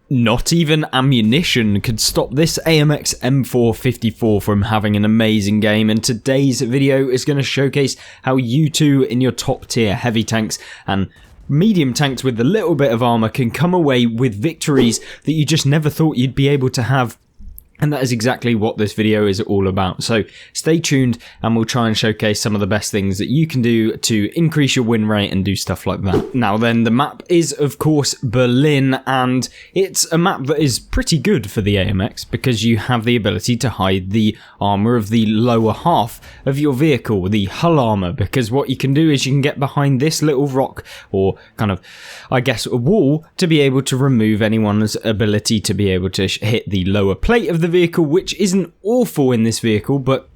Not even ammunition could stop this AMX M4 54 from having an amazing game, and today's video is going to showcase how you two in your top tier heavy tanks and medium tanks with a little bit of armor can come away with victories that you just never thought you'd be able to have. And that is exactly what this video is all about. So stay tuned and we'll try and showcase some of the best things that you can do to increase your win rate and do stuff like that. Now then, the map is of course Berlin, and it's a map that is pretty good for the AMX because you have the ability to hide the armor of the lower half of your vehicle, the hull armor, because what you can do is you can get behind this little rock or kind of, I guess, a wall to be able to remove anyone's ability to be able to hit the lower plate of the vehicle, which isn't awful in this vehicle, but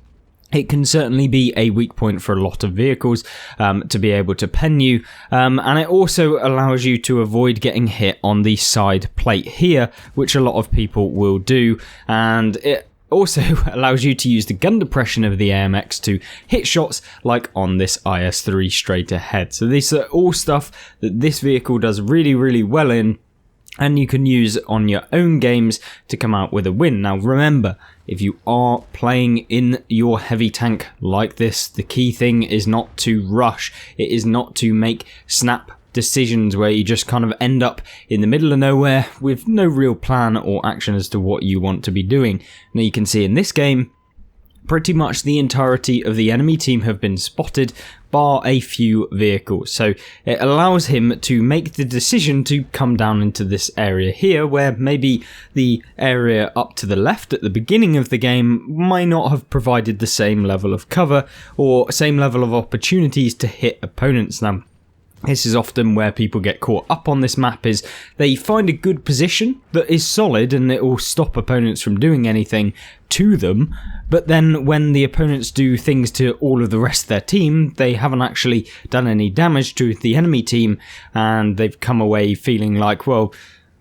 it can certainly be a weak point for a lot of vehicles to be able to pen you, and it also allows you to avoid getting hit on the side plate here, which a lot of people will do, and it also allows you to use the gun depression of the AMX to hit shots like on this IS-3 straight ahead. So these are all stuff that this vehicle does really, really well in, and you can use on your own games to come out with a win. Now remember, if you are playing in your heavy tank like this, the key thing is not to rush. It is not to make snap decisions where you just kind of end up in the middle of nowhere with no real plan or action as to what you want to be doing. Now you can see in this game, pretty much the entirety of the enemy team have been spotted, bar a few vehicles. So it allows him to make the decision to come down into this area here, where maybe the area up to the left at the beginning of the game might not have provided the same level of cover or same level of opportunities to hit opponents. Now, this is often where people get caught up on this map, is they find a good position that is solid and it will stop opponents from doing anything to them, but then when the opponents do things to all of the rest of their team, they haven't actually done any damage to the enemy team, and they've come away feeling like, well,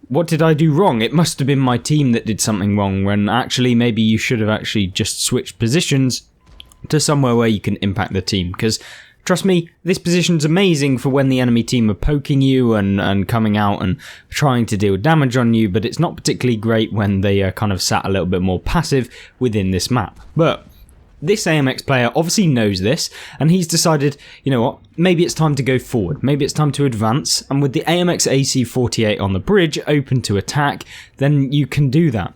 what did I do wrong? It must have been my team that did something wrong, when actually maybe you should have actually just switched positions to somewhere where you can impact the team, because trust me, this position's amazing for when the enemy team are poking you and coming out and trying to deal damage on you, but it's not particularly great when they are kind of sat a little bit more passive within this map. But this AMX player obviously knows this, and he's decided, you know what, maybe it's time to go forward, maybe it's time to advance, and with the AMX AC-48 on the bridge open to attack, then you can do that.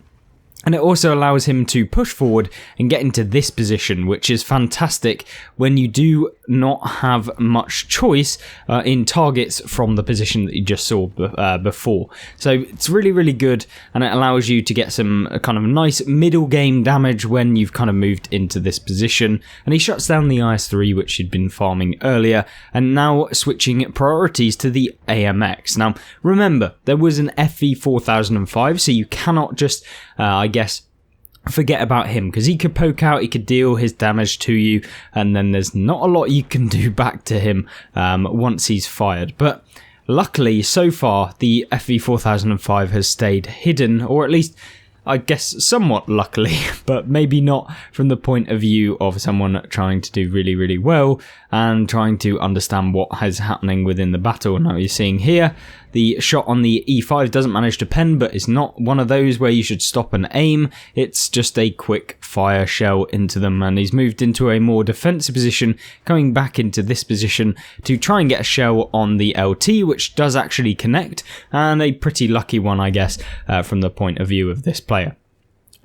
And it also allows him to push forward and get into this position, which is fantastic when you do not have much choice in targets from the position that you just saw before. So it's really, really good, and it allows you to get some kind of nice middle game damage when you've kind of moved into this position. And he shuts down the IS-3, which he'd been farming earlier, and now switching priorities to the AMX. Now, remember, there was an FV4005, so you cannot just, I guess, forget about him, because he could poke out, he could deal his damage to you, and then there's not a lot you can do back to him once he's fired. But luckily, so far, the FV4005 has stayed hidden, or at least, I guess, somewhat luckily, but maybe not from the point of view of someone trying to do really, really well and trying to understand what is happening within the battle. Now you're seeing here, the shot on the E5 doesn't manage to pen, but it's not one of those where you should stop and aim. It's just a quick fire shell into them, and he's moved into a more defensive position, coming back into this position to try and get a shell on the LT, which does actually connect, and a pretty lucky one, I guess, from the point of view of this player.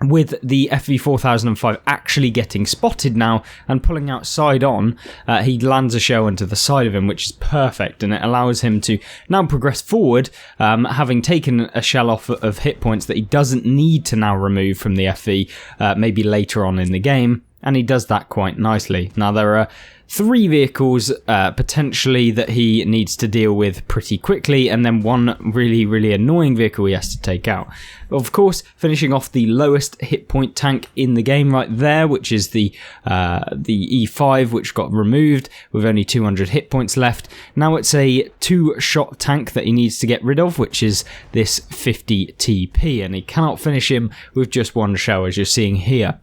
With the FV4005 actually getting spotted now and pulling out side on, he lands a shell into the side of him, which is perfect, and it allows him to now progress forward, having taken a shell off of hit points that he doesn't need to now remove from the FV, maybe later on in the game, and he does that quite nicely. Now there are 3 vehicles potentially that he needs to deal with pretty quickly, and then one really, really annoying vehicle he has to take out. Of course, finishing off the lowest hit point tank in the game right there, which is the E5, which got removed with only 200 hit points left. Now it's a 2-shot tank that he needs to get rid of, which is this 50 TP, and he cannot finish him with just one shell, as you're seeing here.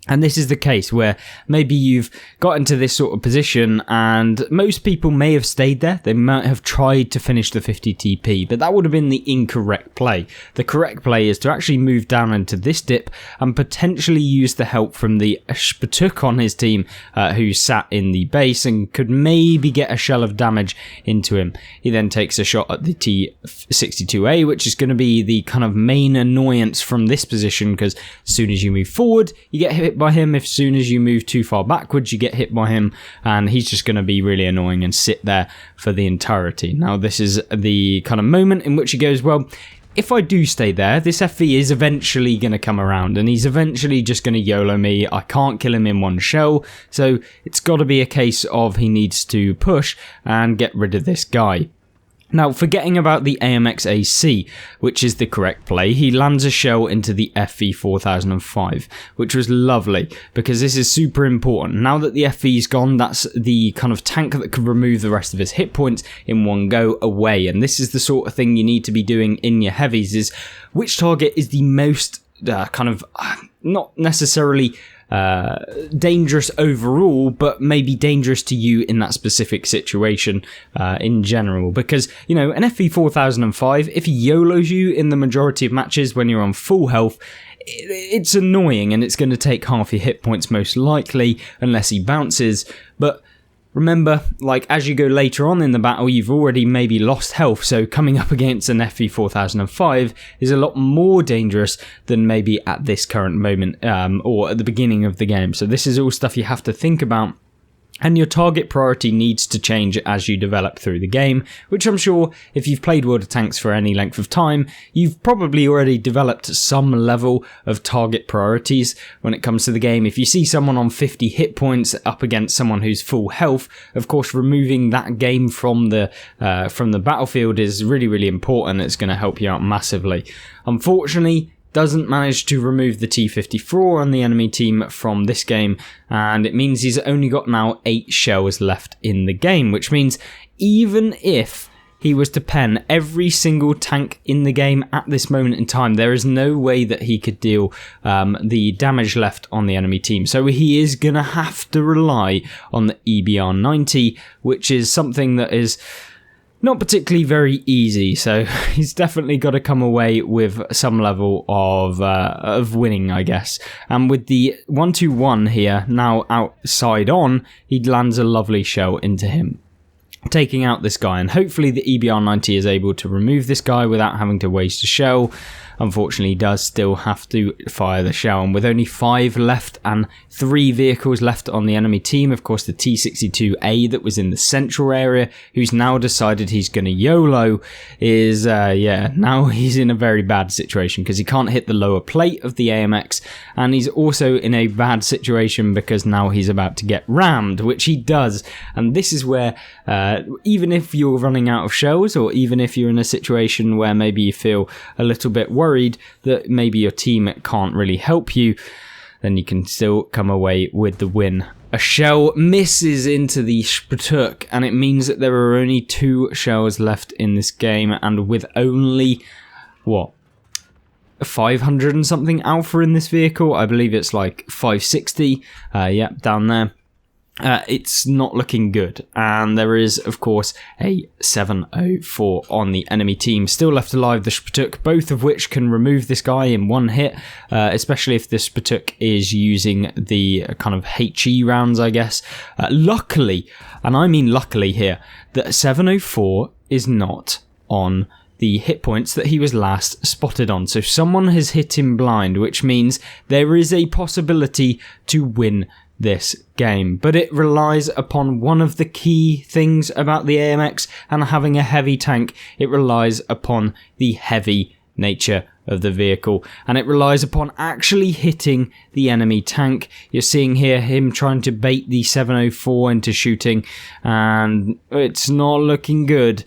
And this is the case where maybe you've got into this sort of position and most people may have stayed there. They might have tried to finish the 50 TP, but that would have been the incorrect play. The correct play is to actually move down into this dip and potentially use the help from the Spatuk on his team who sat in the base and could maybe get a shell of damage into him. He then takes a shot at the T62A, which is going to be the kind of main annoyance from this position, because as soon as you move forward, you get hit by him. As soon as you move too far backwards, you get hit by him, and he's just going to be really annoying and sit there for the entirety. Now, this is the kind of moment in which he goes, well, if I do stay there, this FV is eventually going to come around, and he's eventually just going to YOLO me. I can't kill him in one shell, so it's got to be a case of he needs to push and get rid of this guy. Now, forgetting about the AMX AC, which is the correct play, he lands a shell into the FV 4005, which was lovely, because this is super important. Now that the FV's gone, that's the kind of tank that could remove the rest of his hit points in one go away, and this is the sort of thing you need to be doing in your heavies, is which target is the most not necessarily dangerous overall, but maybe dangerous to you in that specific situation in general. Because, you know, an FV 4005, if he YOLOs you in the majority of matches when you're on full health, it's annoying, and it's going to take half your hit points most likely, unless he bounces. But remember, like, as you go later on in the battle, you've already maybe lost health, so coming up against an FV 4005 is a lot more dangerous than maybe at this current moment, or at the beginning of the game. So this is all stuff you have to think about. And your target priority needs to change as you develop through the game, which I'm sure if you've played World of Tanks for any length of time, you've probably already developed some level of target priorities when it comes to the game. If you see someone on 50 hit points up against someone who's full health, of course removing that game from the battlefield is really, really important. It's going to help you out massively. Unfortunately, doesn't manage to remove the T54 on the enemy team from this game, and it means he's only got now 8 shells left in the game, which means even if he was to pen every single tank in the game at this moment in time, there is no way that he could deal the damage left on the enemy team. So he is going to have to rely on the EBR-90, which is something that is not particularly very easy, so he's definitely got to come away with some level of winning, I guess. And with the 121 here now outside on, he lands a lovely shell into him, taking out this guy, and hopefully the EBR-90 is able to remove this guy without having to waste a shell. Unfortunately, he does still have to fire the shell, and with only 5 left and 3 vehicles left on the enemy team, of course the T62A that was in the central area, who's now decided he's going to YOLO, is, now he's in a very bad situation, because he can't hit the lower plate of the AMX, and he's also in a bad situation because now he's about to get rammed, which he does. And this is where, even if you're running out of shells, or even if you're in a situation where maybe you feel a little bit worried that maybe your team can't really help you, then you can still come away with the win. A shell misses into the Spatuk, and it means that there are only 2 shells left in this game, and with only, 500 and something alpha in this vehicle, I believe it's like 560, down there. It's not looking good, and there is of course a 704 on the enemy team still left alive, the Spatuk, both of which can remove this guy in one hit, especially if the Spatuk is using the kind of HE rounds, I guess. Luckily, and I mean luckily here, that 704 is not on the hit points that he was last spotted on, so someone has hit him blind, which means there is a possibility to win this game. But it relies upon one of the key things about the AMX and having a heavy tank. It relies upon the heavy nature of the vehicle, and it relies upon actually hitting the enemy tank. You're seeing here him trying to bait the 704 into shooting, and it's not looking good.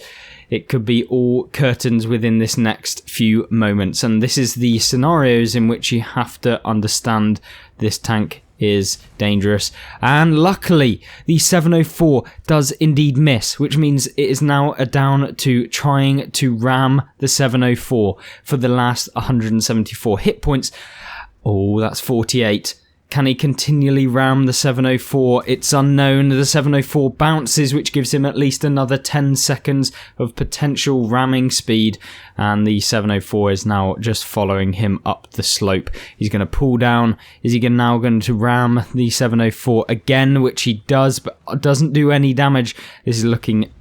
It could be all curtains within this next few moments, and this is the scenarios in which you have to understand this tank is dangerous. And luckily the 704 does indeed miss, which means it is now down to trying to ram the 704 for the last 174 hit points. Oh, that's 48. Can he continually ram the 704? It's unknown. The 704 bounces, which gives him at least another 10 seconds of potential ramming speed. And the 704 is now just following him up the slope. He's going to pull down. Is he now going to ram the 704 again, which he does, but doesn't do any damage. This is looking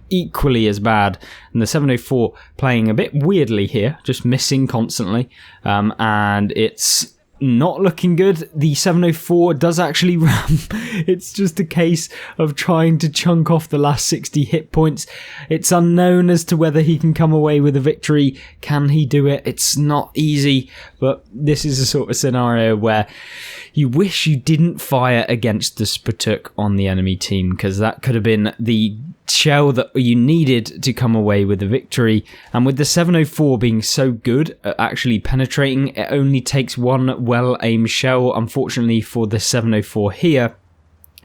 equally as bad, and the 704 playing a bit weirdly here, just missing constantly, and it's not looking good. The 704 does actually ram. It's just a case of trying to chunk off the last 60 hit points. It's unknown as to whether he can come away with a victory. Can he do it? It's not easy, but this is a sort of scenario where you wish you didn't fire against the Spatuk on the enemy team, because that could have been the shell that you needed to come away with a victory. And with the 704 being so good at actually penetrating, it only takes one well-aimed shell. Unfortunately for the 704 here,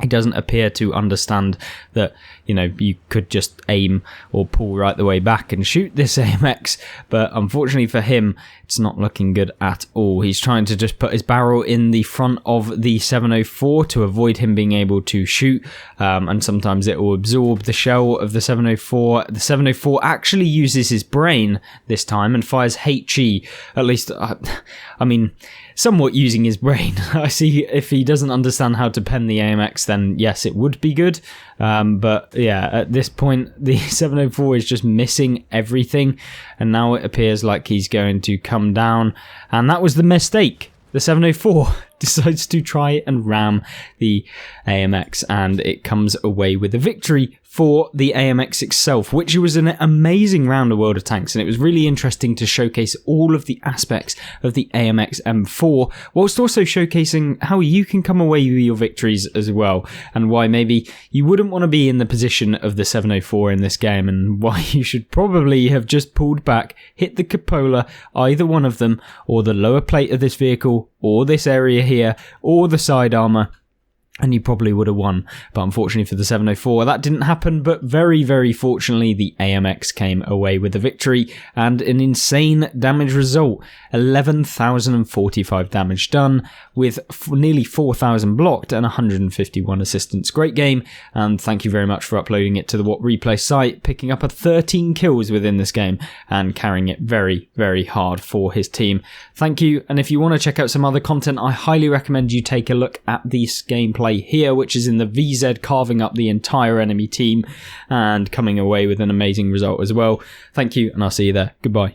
he doesn't appear to understand that, you know, you could just aim or pull right the way back and shoot this AMX, but unfortunately for him, it's not looking good at all. He's trying to just put his barrel in the front of the 704 to avoid him being able to shoot, and sometimes it will absorb the shell of the 704. The 704 actually uses his brain this time and fires HE, at least, I mean, somewhat using his brain. I see if he doesn't understand how to pen the AMX, then yes, it would be good. But yeah, at this point, the 704 is just missing everything. And now it appears like he's going to come down. And that was the mistake. The 704 decides to try and ram the AMX, and it comes away with a victory for the AMX itself, which was an amazing round of World of Tanks, and it was really interesting to showcase all of the aspects of the AMX M4, whilst also showcasing how you can come away with your victories as well, and why maybe you wouldn't want to be in the position of the 704 in this game, and why you should probably have just pulled back, hit the cupola, either one of them, or the lower plate of this vehicle, or this area here, or the side armor, and you probably would have won. But unfortunately for the 704, that didn't happen, but very, very fortunately, the AMX came away with a victory and an insane damage result. 11,045 damage done, with nearly 4,000 blocked and 151 assistance. Great game, and thank you very much for uploading it to the What Replay site, picking up 13 kills within this game, and carrying it very, very hard for his team. Thank you, and if you want to check out some other content, I highly recommend you take a look at this gameplay here, which is in the VZ, carving up the entire enemy team and coming away with an amazing result as well. Thank you, and I'll see you there. Goodbye.